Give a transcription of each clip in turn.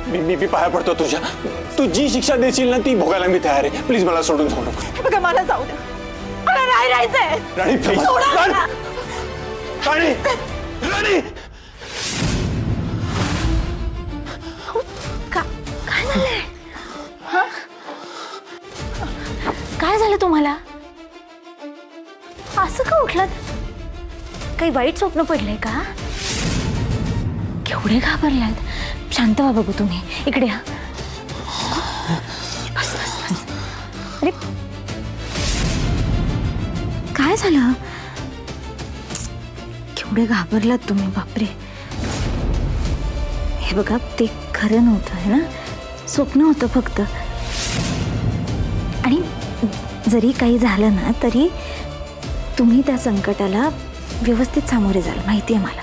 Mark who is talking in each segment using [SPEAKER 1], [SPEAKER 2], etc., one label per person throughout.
[SPEAKER 1] मी पाया पडतो तुझ्या. तू जी शिक्षा देशील ना ती भोगायला मी तयार आहे. प्लीज मला सोडून जाऊ नको.
[SPEAKER 2] बघा मला जाऊ द्या. मला राहायचंय.
[SPEAKER 1] राणी प्लीज. राणी राणी
[SPEAKER 3] काय झालंय? काय झालं तुम्हाला? असं का उठलात? काही वाईट स्वप्न पडलंय का? केवढे घाबरलात. शांत व्हा बघू तुम्ही. इकडे या. बस बस बस. अरे काय झालं? केवढे घाबरलात तुम्ही. बापरे. हे बघा ते खरं नव्हतं है ना. स्वप्न होतं फक्त. आणि जरी काही झालं ना तरी तुम्ही त्या संकटाला व्यवस्थित सामोरे जाल. माहिती आहे मला.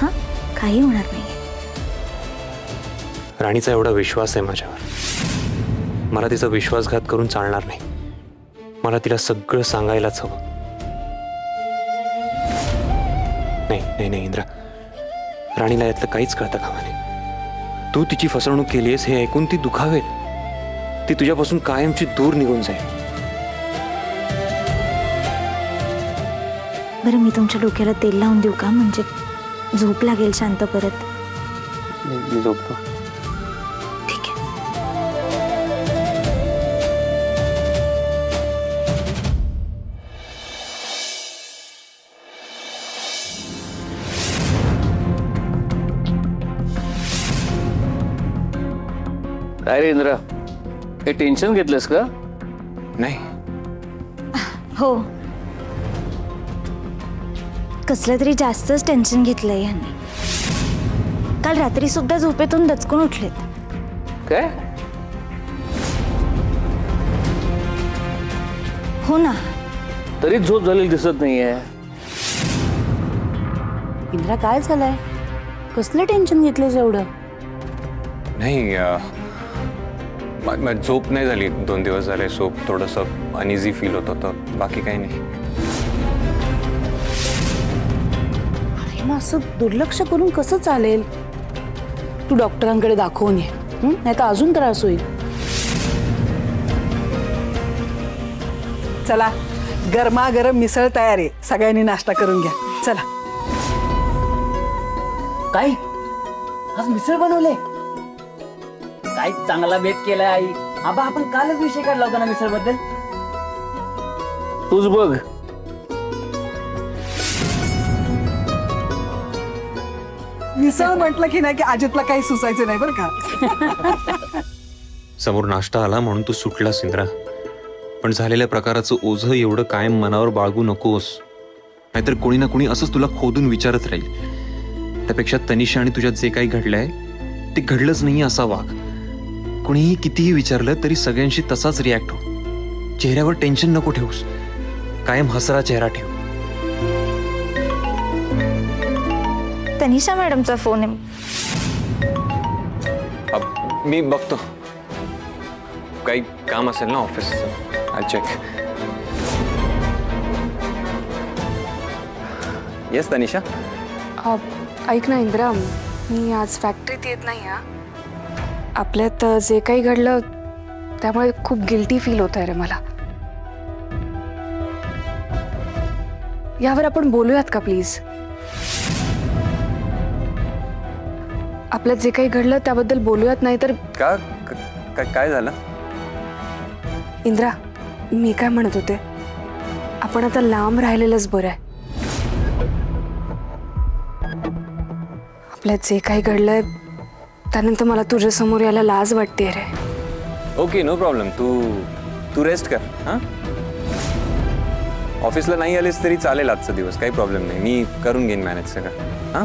[SPEAKER 3] हां काही होणार नाही.
[SPEAKER 4] राणीचा एवढा विश्वास आहे माझ्यावर. मला तिचा विश्वासघात करून चालणार नाही. मला तिला सगळं सांगायलाच हवं. नाही नाही इंद्रा, राणीला यातलं काहीच कळतं कामा नये. तू तिची फसवणूक केलीस हे ऐकून ती दुखावेल. ती तुझ्यापासून कायमची दूर निघून जाईल.
[SPEAKER 3] बरं मी तुमच्या डोक्याला तेल लावून देऊ का? म्हणजे झोप लागेल शांत परत.
[SPEAKER 4] मी झोपतो.
[SPEAKER 3] ठीक आहे.
[SPEAKER 5] काय रे इंद्रा, हे टेन्शन घेतलंस का?
[SPEAKER 4] नाही.
[SPEAKER 3] हो कसलं तरी जास्तच टेन्शन घेतलंय यांनी. काल रात्री सुद्धा झोपेतून दचकून उठलेत.
[SPEAKER 5] काय?
[SPEAKER 3] हो ना.
[SPEAKER 5] तरी झोप झालेली दिसत नाहीये.
[SPEAKER 6] इंद्रा काय झालंय? कसलं टेन्शन घेतलंस एवढं?
[SPEAKER 4] नाही झोप नाही झाली 2 दिवस झाले. झोप थोडंसं अनइझी फील होत होतं. बाकी काही नाही.
[SPEAKER 6] मग असं दुर्लक्ष करून कसं चालेल? तू डॉक्टरांकडे दाखवून ये. नाही तर अजून त्रास होईल.
[SPEAKER 2] चला गरमागरम मिसळ तयार आहे. सगळ्यांनी नाश्ता करून घ्या. चला.
[SPEAKER 7] काय आज मिसळ बनवले? काय चांगला बेत केलाय आई. आबा आपण कालच विषय काढला होता ना मिसळ बद्दल.
[SPEAKER 5] तूच बघ.
[SPEAKER 2] मिसळ म्हटलं की नाही की अजितला काही सुचायचं नाही बरं का.
[SPEAKER 4] समोर नाश्ता आला म्हणून तू सुटलास इंद्रा. पण झालेल्या प्रकाराचं ओझं एवढं कायम मनावर बाळगू नकोस. नाहीतर कोणी ना कोणी असंच तुला खोदून विचारत राहील. त्यापेक्षा तनिषा आणि तुझ्यात जे काही घडलंय ते घडलंच नाही असा वाग. कुणीही कितीही विचारलं तरी सगळ्यांशी तसाच रिॲक्ट हो. चेहऱ्यावर टेन्शन नको ठेवूस. कायम हसरा चेहरा ठेव.
[SPEAKER 3] तनिषा मॅडमचा फोन आहे.
[SPEAKER 4] मी बघतो. काही काम असेल ना ऑफिसचं. I check. येस तनिषा.
[SPEAKER 8] ऐक ना इंद्रा, मी आज फॅक्टरीत येत नाही. आपल्यात जे काही घडलं त्यामुळे खूप गिल्टी फील होत आहे रे मला. यावर आपण बोलूयात का प्लीज? आपल्यात जे काही घडलं त्याबद्दल बोलूयात. नाही तर
[SPEAKER 4] का काय झालं?
[SPEAKER 8] इंद्रा मी काय म्हणत होते, आपण आता लांब राहिलेलंच बरं आहे. आपल्यात जे काही घडलंय त्यानंतर मला तुझ्या समोर यायला लाज वाटते रे.
[SPEAKER 4] Okay no problem. तू रेस्ट कर. हां ऑफिसला नाही आलीस तरी चालेल आजचा दिवस. काही प्रॉब्लेम नाही. मी करून घेईन मॅनेज सगळं. हां